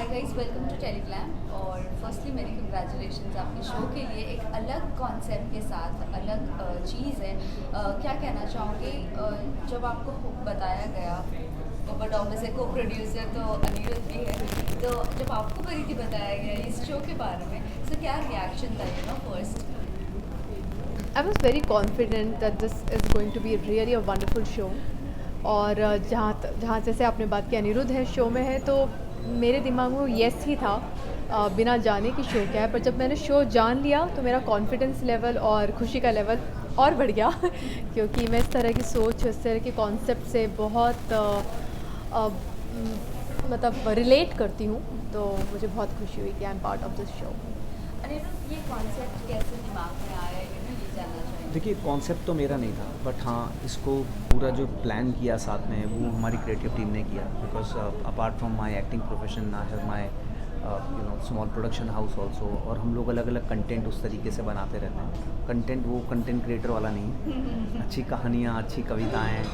Hi guys, welcome to Telegram. और firstly मेरी congratulations आपके शो के लिए। एक अलग कॉन्सेप्ट के साथ अलग चीज़ है। क्या कहना चाहूँगी, जब आपको बताया गया, बट ऑब्वियसली को प्रोड्यूसर तो अनिरुद्ध भी है, तो जब आपको परिधि बताया गया इस शो के बारे में, तो क्या रिएक्शन था first? I was very confident that this is going to be really a wonderful show. और जहाँ जैसे आपने बात की अनिरुद्ध है शो में है, तो मेरे दिमाग में येस ही था, बिना जाने कि शो क्या है। पर जब मैंने शो जान लिया तो मेरा कॉन्फिडेंस लेवल और खुशी का लेवल और बढ़ गया क्योंकि मैं इस तरह की सोच, इस तरह के कॉन्सेप्ट से बहुत मतलब रिलेट करती हूँ। तो मुझे बहुत खुशी हुई कि I am part of this show. Aniruddh, ये कॉन्सेप्ट कैसे दिमाग में आया, ये जानना चाहेंगे। देखिए, कॉन्सेप्ट तो मेरा नहीं था, बट हाँ, इसको पूरा जो प्लान किया साथ में वो हमारी क्रिएटिव टीम ने किया। Because apart from my acting profession, I have my small production house also, और हम लोग अलग अलग कंटेंट उस तरीके से बनाते रहते हैं। कंटेंट वो कंटेंट क्रिएटर वाला नहीं, अच्छी कहानियाँ, अच्छी कविताएँ,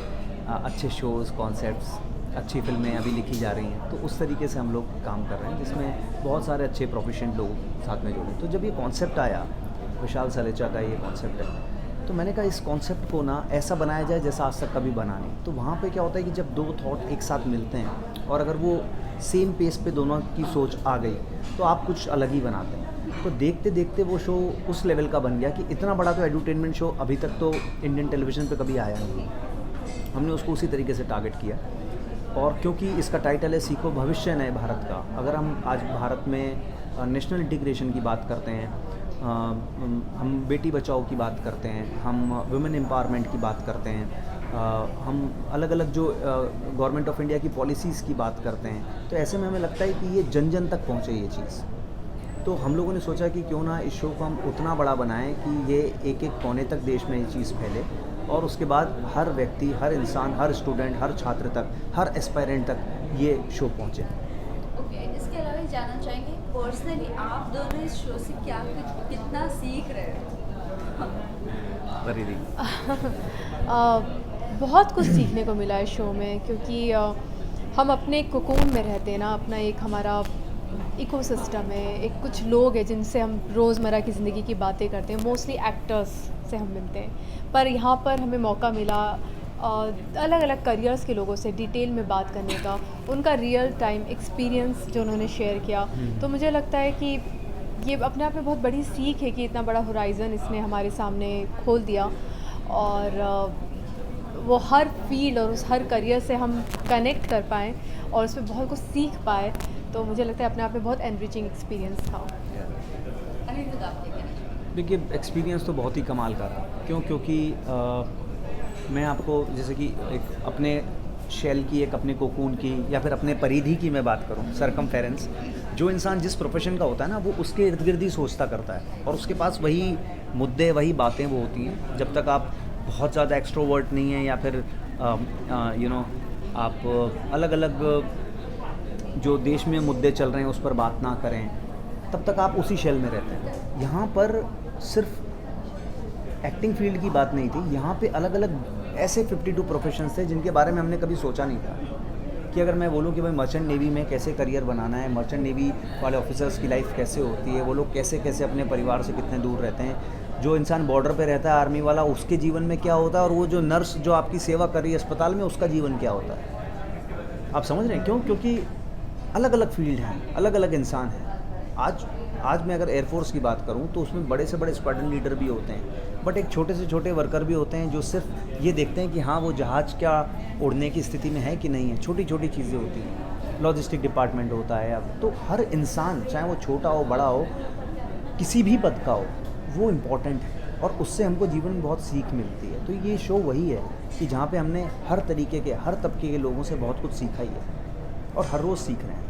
अच्छे शोज़, कॉन्सेप्ट्स, अच्छी फिल्में अभी लिखी जा रही हैं। तो उस तरीके से हम लोग काम कर रहे हैं, जिसमें बहुत सारे अच्छे प्रोफेशनल लोग साथ में जुड़े। तो जब ये कॉन्सेप्ट आया, विशाल सलेचा का ये कॉन्सेप्ट है, तो मैंने कहा इस कॉन्सेप्ट को ना ऐसा बनाया जाए जैसा आज तक कभी बना नहीं। तो वहाँ पे क्या होता है कि जब दो थॉट एक साथ मिलते हैं और अगर वो सेम पेस पे दोनों की सोच आ गई तो आप कुछ अलग ही बनाते हैं। तो देखते देखते वो शो उस लेवल का बन गया कि इतना बड़ा तो एडवर्टाइजमेंट शो अभी तक तो इंडियन टेलीविज़न पे कभी आया नहीं। हमने उसको उसी तरीके से टारगेट किया, और क्योंकि इसका टाइटल है सीखो भविष्य नए भारत का। अगर हम आज भारत में नेशनल इंटीग्रेशन की बात करते हैं, हम बेटी बचाओ की बात करते हैं, हम वुमेन एम्पावरमेंट की बात करते हैं, हम अलग अलग जो गवर्नमेंट ऑफ इंडिया की पॉलिसीज़ की बात करते हैं, तो ऐसे में हमें लगता है कि ये जन जन तक पहुँचे ये चीज़। तो हम लोगों ने सोचा कि क्यों ना इस शो को हम उतना बड़ा बनाएं कि ये एक एक कोने तक देश में ये चीज़ फैले, और उसके बाद हर व्यक्ति, हर इंसान, हर स्टूडेंट, हर छात्र तक, हर एस्पायरेंट तक ये शो पहुँचे। ओके, इसके अलावा जानना चाहेंगे पर्सनली आप दोनों इस शो से क्या कितना सीख रहे हो? परिधि बहुत कुछ सीखने को मिला है शो में, क्योंकि हम अपने कोकून में रहते हैं ना, अपना एक हमारा इकोसिस्टम है, एक कुछ लोग हैं जिनसे हम रोज़मर्रा की ज़िंदगी की बातें करते हैं, मोस्टली एक्टर्स से हम मिलते हैं। पर यहाँ पर हमें मौका मिला अलग अलग करियर्स के लोगों से डिटेल में बात करने का, उनका रियल टाइम एक्सपीरियंस जो उन्होंने शेयर किया। तो मुझे लगता है कि ये अपने आप में बहुत बड़ी सीख है कि इतना बड़ा होराइज़न इसने हमारे सामने खोल दिया, और वो हर फील्ड और उस हर करियर से हम कनेक्ट कर पाएँ और उसमें बहुत कुछ सीख पाए। तो मुझे लगता है अपने आप में बहुत एनरिचिंग एक्सपीरियंस था। अनिरुद्ध, आप क्या कहना चाहेंगे? देखिए, एक्सपीरियंस तो बहुत ही कमाल का था। क्योंकि मैं आपको जैसे कि एक अपने शेल की, एक अपने कोकून की, या फिर अपने परिधि की मैं बात करूं, सरकमफेरेंस, जो इंसान जिस प्रोफेशन का होता है ना, वो उसके इर्द गिर्द ही सोचता करता है, और उसके पास वही मुद्दे, वही बातें वो होती हैं। जब तक आप बहुत ज़्यादा एक्सट्रोवर्ट नहीं हैं, या फिर आप अलग अलग जो देश में मुद्दे चल रहे हैं उस पर बात ना करें, तब तक आप उसी शेल में रहते हैं। यहाँ पर सिर्फ एक्टिंग फील्ड की बात नहीं थी, यहाँ पे अलग अलग ऐसे 52 प्रोफेशंस थे जिनके बारे में हमने कभी सोचा नहीं था। कि अगर मैं बोलूँ कि भाई मर्चेंट नेवी में कैसे करियर बनाना है, मर्चेंट नेवी वाले ऑफिसर्स की लाइफ कैसे होती है, वो लोग कैसे कैसे अपने परिवार से कितने दूर रहते हैं, जो इंसान बॉर्डर पे रहता है आर्मी वाला, उसके जीवन में क्या होता है, और वो जो नर्स जो आपकी सेवा कर रही है अस्पताल में, उसका जीवन क्या होता है। आप समझ रहे हैं क्यों? क्योंकि अलग अलग फील्ड हैं, अलग अलग इंसान हैं। आज मैं अगर एयरफोर्स की बात करूं तो उसमें बड़े से बड़े स्क्वाड्रन लीडर भी होते हैं, बट एक छोटे से छोटे वर्कर भी होते हैं जो सिर्फ ये देखते हैं कि हाँ, वो जहाज़ क्या उड़ने की स्थिति में है कि नहीं है। छोटी छोटी चीज़ें होती हैं, लॉजिस्टिक डिपार्टमेंट होता है। अब तो हर इंसान, चाहे वो छोटा हो, बड़ा हो, किसी भी पद का हो, वो इम्पॉर्टेंट है, और उससे हमको जीवन में बहुत सीख मिलती है। तो ये शो वही है कि जहाँ पे हमने हर तरीके के, हर तबके के लोगों से बहुत कुछ सीखा ही है, और हर रोज़ सीख रहे हैं।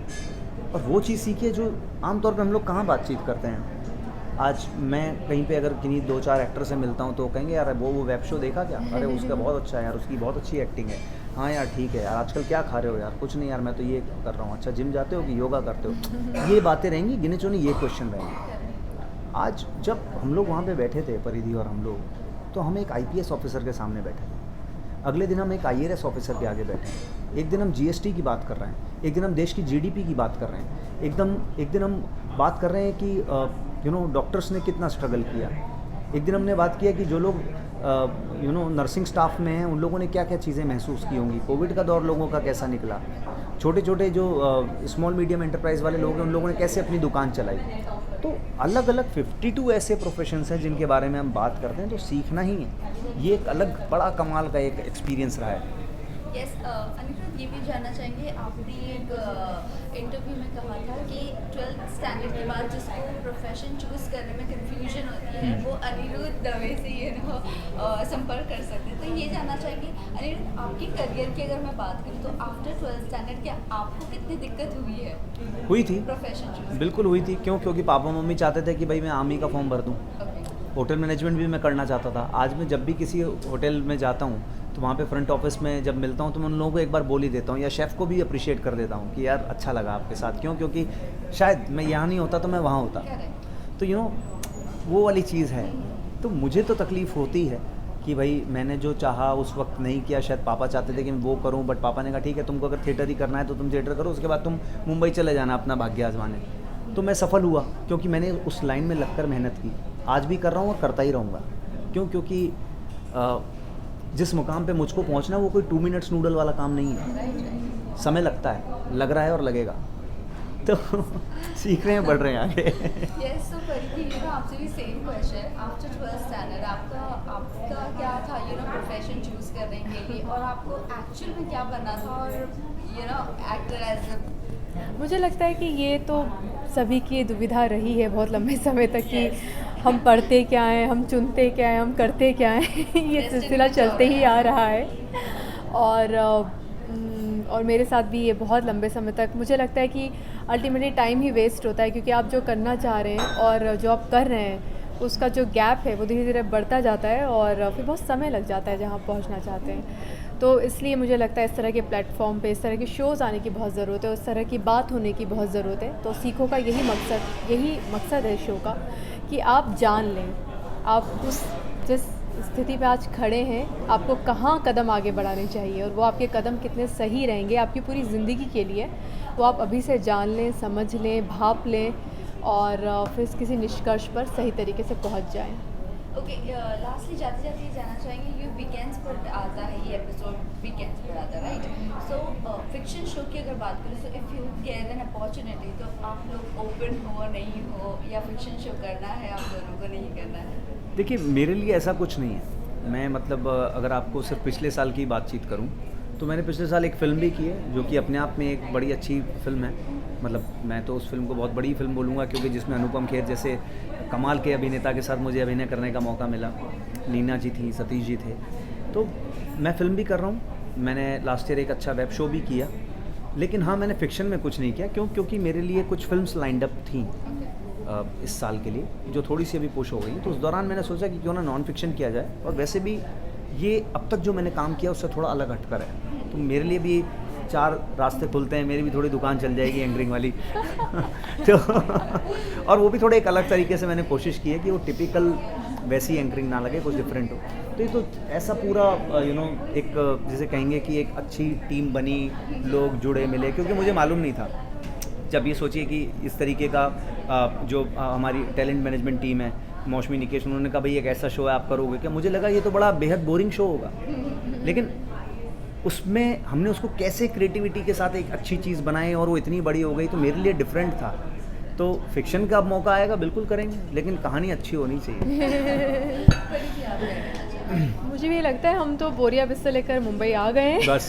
और वो चीज़ सीखी है जो आमतौर पर हम लोग कहाँ बातचीत करते हैं। आज मैं कहीं पे अगर किन्हीं 2-4 एक्टर से मिलता हूँ तो कहेंगे यार वो वेब शो देखा क्या, अरे उसका बहुत अच्छा है यार, उसकी बहुत अच्छी एक्टिंग है, हाँ यार ठीक है यार, आजकल क्या खा रहे हो यार, कुछ नहीं यार मैं तो ये कर रहा हूँ, अच्छा जिम जाते हो कि योगा करते हो। ये बातें रहेंगी, गिने चुने ये क्वेश्चन रहेंगे। आज जब हम लोग वहाँ पर बैठे थे, परिधि और हम लोग, तो हम एक IPS ऑफिसर के सामने बैठे थे, अगले दिन हम एक IAS ऑफिसर के आगे बैठे हैं, एक दिन हम GST की बात कर रहे हैं, एक दिन हम देश की GDP की बात कर रहे हैं, एकदम एक दिन हम बात कर रहे हैं कि डॉक्टर्स ने कितना स्ट्रगल किया। एक दिन हमने बात किया कि जो लोग नर्सिंग स्टाफ में हैं उन लोगों ने क्या क्या चीज़ें महसूस की होंगी, कोविड का दौर लोगों का कैसा निकला, छोटे छोटे जो स्मॉल मीडियम एंटरप्राइज वाले लोग हैं उन लोगों ने कैसे अपनी दुकान चलाई। तो अलग अलग 52 ऐसे प्रोफेशंस हैं जिनके बारे में हम बात करते हैं, तो सीखना ही है। ये एक अलग बड़ा कमाल का एक एक्सपीरियंस रहा है। यस अनिरुद्ध, ये भी जानना चाहेंगे, आपने एक इंटरव्यू में कहा था कि 12th स्टैंडर्ड के बाद जिसको प्रोफेशन चूज़ करने में कंफ्यूजन होती है वो अनिरुद्ध दवे से संपर्क कर सकते हैं। तो ये जानना चाहेंगे अनिरुद्ध, आपके करियर की अगर मैं बात करूँ तो आफ्टर 12th स्टैंडर्ड क्या आपको कितनी दिक्कत हुई है? हुई थी, प्रोफेशन चूज़? बिल्कुल हुई थी। क्यों? क्योंकि पापा मम्मी चाहते थे कि भाई मैं आर्मी का फॉर्म भर दूँ। होटल मैनेजमेंट भी मैं करना चाहता था। आज मैं जब भी किसी होटल में जाता हूँ तो वहाँ पे फ्रंट ऑफिस में जब मिलता हूँ तो मैं उन लोगों को एक बार बोल ही देता हूँ, या शेफ़ को भी अप्रिशिएट कर देता हूँ कि यार अच्छा लगा आपके साथ। क्यों? क्योंकि शायद मैं यहाँ नहीं होता तो मैं वहाँ होता। तो वो वाली चीज़ है। तो मुझे तो तकलीफ़ होती है कि भाई मैंने जो चाहा उस वक्त नहीं किया। शायद पापा चाहते थे कि मैं वो करूँ, बट पापा ने कहा ठीक है तुमको अगर थिएटर ही करना है तो तुम थिएटर करो, उसके बाद तुम मुंबई चले जाना अपना भाग्य आजमाने। तो मैं सफल हुआ क्योंकि मैंने उस लाइन में लगकर मेहनत की। आज भी कर रहा हूँ और करता ही रहूँगा। क्यों? क्योंकि जिस मुकाम पे मुझको पहुँचना वो कोई 2 मिनट्स नूडल वाला काम नहीं है। समय लगता है, लग रहा है और लगेगा। तो सीख रहे हैं, बढ़ रहे हैं आगे। यस, सो परिधि, आपसे भी same question. After 12th standard आपका क्या था प्रोफेशन चूज़ करने के लिए, और आपको एक्चुअल में क्या बनना था, और एक्टर एज अ? मुझे लगता है कि ये तो सभी की दुविधा रही है बहुत लंबे समय तक कि हम पढ़ते क्या हैं, हम चुनते क्या हैं, हम करते क्या हैं। ये सिलसिला चलते ही आ रहा है। और मेरे साथ भी ये बहुत लंबे समय तक मुझे लगता है कि अल्टीमेटली टाइम ही वेस्ट होता है, क्योंकि आप जो करना चाह रहे हैं और जो आप कर रहे हैं उसका जो गैप है वो धीरे धीरे बढ़ता जाता है और फिर बहुत समय लग जाता है जहाँ आप पहुँचना चाहते हैं। तो इसलिए मुझे लगता है इस तरह के प्लेटफॉर्म पे इस तरह के शोज़ आने की बहुत ज़रूरत है, उस तरह की बात होने की बहुत ज़रूरत है। तो सीखो का यही मकसद है शो का, कि आप जान लें आप उस जिस स्थिति पे आज खड़े हैं आपको कहाँ कदम आगे बढ़ाने चाहिए, और वो आपके कदम कितने सही रहेंगे आपकी पूरी ज़िंदगी के लिए, वो आप अभी से जान लें, समझ लें, भाप लें और फिर किसी निष्कर्ष पर सही तरीके से पहुंच जाएं। ओके, लास्टली जाते जाते ये जानना चाहेंगे, ये वीकेंड्स पर आता है, ये एपिसोड वीकेंड्स पर आता है, राइट? सो फिक्शन शो की अगर बात करें, so if you get an opportunity, तो आप लोग ओपन हो नहीं हो, या फिक्शन शो करना है आप दोनों को नहीं करना है? देखिए, मेरे लिए ऐसा कुछ नहीं है। मैं मतलब अगर आपको सिर्फ पिछले साल की बातचीत करूं तो मैंने पिछले साल एक फ़िल्म भी की है जो कि अपने आप में एक बड़ी अच्छी फ़िल्म है। मतलब मैं तो उस फिल्म को बहुत बड़ी फ़िल्म बोलूँगा क्योंकि जिसमें अनुपम खेर जैसे कमाल के अभिनेता के साथ मुझे अभिनय करने का मौका मिला। नीना जी थी, सतीश जी थे। तो मैं फ़िल्म भी कर रहा हूँ। मैंने लास्ट ईयर एक अच्छा वेब शो भी किया, लेकिन हाँ मैंने फ़िक्शन में कुछ नहीं किया। क्योंकि मेरे लिए कुछ फिल्म्स लाइंड अप थी इस साल के लिए, जो थोड़ी सी अभी पुश हो गई। तो उस दौरान मैंने सोचा कि क्यों ना नॉन फिक्शन किया जाए, और वैसे भी ये अब तक जो मैंने काम किया उससे थोड़ा अलग हटकर है। तो मेरे लिए भी 4 रास्ते खुलते हैं, मेरी भी थोड़ी दुकान चल जाएगी एंकरिंग वाली। तो और वो भी थोड़े एक अलग तरीके से मैंने कोशिश की है कि वो टिपिकल वैसी एंकरिंग ना लगे, कुछ डिफरेंट हो। तो ये तो ऐसा पूरा एक जैसे कहेंगे कि एक अच्छी टीम बनी, लोग जुड़े मिले, क्योंकि मुझे मालूम नहीं था। जब ये सोचिए कि इस तरीके का जो हमारी टैलेंट मैनेजमेंट टीम है, मौसमी निकेश, उन्होंने कहा भाई एक ऐसा शो है आप करोगे क्या? मुझे लगा ये तो बड़ा बेहद बोरिंग शो होगा, लेकिन उसमें हमने उसको कैसे क्रिएटिविटी के साथ एक अच्छी चीज़ बनाई और वो इतनी बड़ी हो गई, तो मेरे लिए डिफरेंट था। तो फिक्शन का अब मौका आएगा बिल्कुल करेंगे, लेकिन कहानी अच्छी होनी चाहिए। मुझे भी लगता है हम तो बोरिया बिस्तर लेकर मुंबई आ गए हैं बस।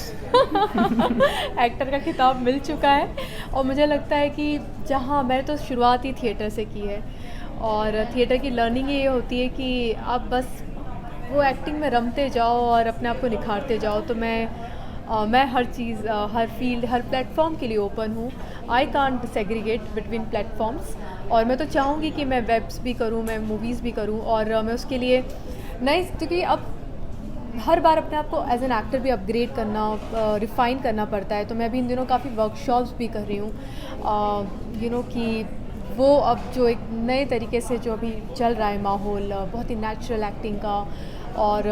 एक्टर का खिताब मिल चुका है, और मुझे लगता है कि जहाँ मैंने तो शुरुआत ही थिएटर से की है, और थिएटर की लर्निंग ये होती है कि आप बस वो एक्टिंग में रमते जाओ और अपने आप को निखारते जाओ। तो मैं हर चीज़, हर फील्ड, हर प्लेटफॉर्म के लिए ओपन हूँ। I can't segregate between platforms, और मैं तो चाहूँगी कि मैं वेब्स भी करूँ, मैं मूवीज़ भी करूँ, और मैं उसके लिए नहीं, क्योंकि अब हर बार अपने आप को एज एन एक्टर भी अपग्रेड करना, रिफ़ाइन करना पड़ता है। तो मैं भी इन दिनों काफ़ी वर्कशॉप्स भी कर रही हूँ कि वो अब जो एक नए तरीके से जो अभी चल रहा है माहौल, बहुत ही नेचुरल एक्टिंग का, और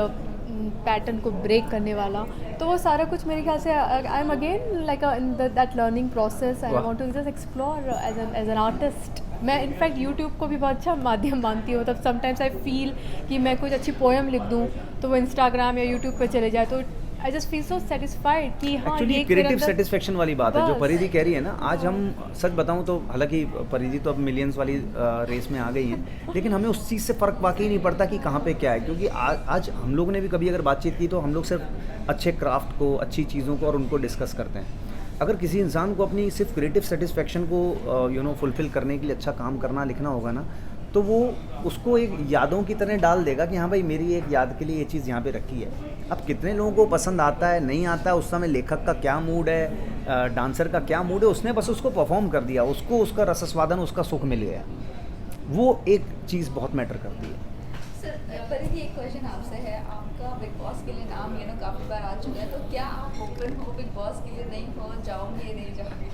पैटर्न को ब्रेक करने वाला, तो वो सारा कुछ मेरे ख्याल से I am again like in that learning process and I want to just explore as an artist. मैं इनफैक्ट यूट्यूब को भी बहुत अच्छा माध्यम मानती हूँ। तब समटाइम्स आई फील कि मैं कुछ अच्छी पोएम लिख दूँ तो वो इंस्टाग्राम या यूट्यूब पे चले जाए, तो I just feel so satisfied कि हाँ एक्चुअली ये क्रिएटिव सेटिस्फेक्शन वाली बात है जो बस। परिधि कह रही है ना। आज हम सच बताऊं तो हालांकि परिधि तो अब मिलियंस वाली रेस में आ गई हैं, लेकिन हमें उस चीज़ से फ़र्क वाकई नहीं पड़ता कि कहाँ पे क्या है, क्योंकि आज हम लोगों ने भी कभी अगर बातचीत की तो हम लोग सिर्फ अच्छे क्राफ्ट को, अच्छी चीज़ों को और उनको डिस्कस करते हैं। अगर किसी इंसान को अपनी सिर्फ क्रिएटिव सेटिस्फेक्शन को फुलफ़िल करने के लिए अच्छा काम करना लिखना होगा ना, तो वो उसको एक यादों की तरह डाल देगा कि हाँ भाई मेरी एक याद के लिए ये चीज़ यहाँ पे रखी है। अब कितने लोगों को पसंद आता है नहीं आता है, उस समय लेखक का क्या मूड है, डांसर का क्या मूड है, उसने बस उसको परफॉर्म कर दिया, उसको उसका रसस्वादन, उसका सुख मिल गया। वो एक चीज़ बहुत मैटर करती है। सर परिधि, एक क्वेश्चन आपसे है। आपका बिग बॉस के लिए नाम काफ़ी बार आ चुका है, तो क्या आप ओपन हो बिग बॉस के लिए? नहीं हो जाओगे नहीं जाओगे?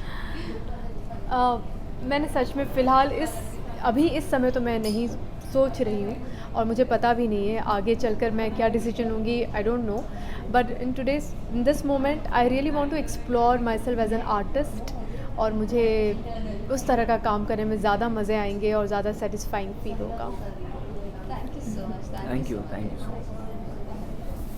मैंने सच में फ़िलहाल अभी इस समय तो मैं नहीं सोच रही हूँ, और मुझे पता भी नहीं है आगे चलकर मैं क्या डिसीजन लूँगी, I don't know. But in this moment I really want to explore myself as an artist, और मुझे उस तरह का काम करने में ज़्यादा मज़े आएंगे और ज़्यादा सेटिस्फाइंग फील होगा। Thank you so much. Thank you so much.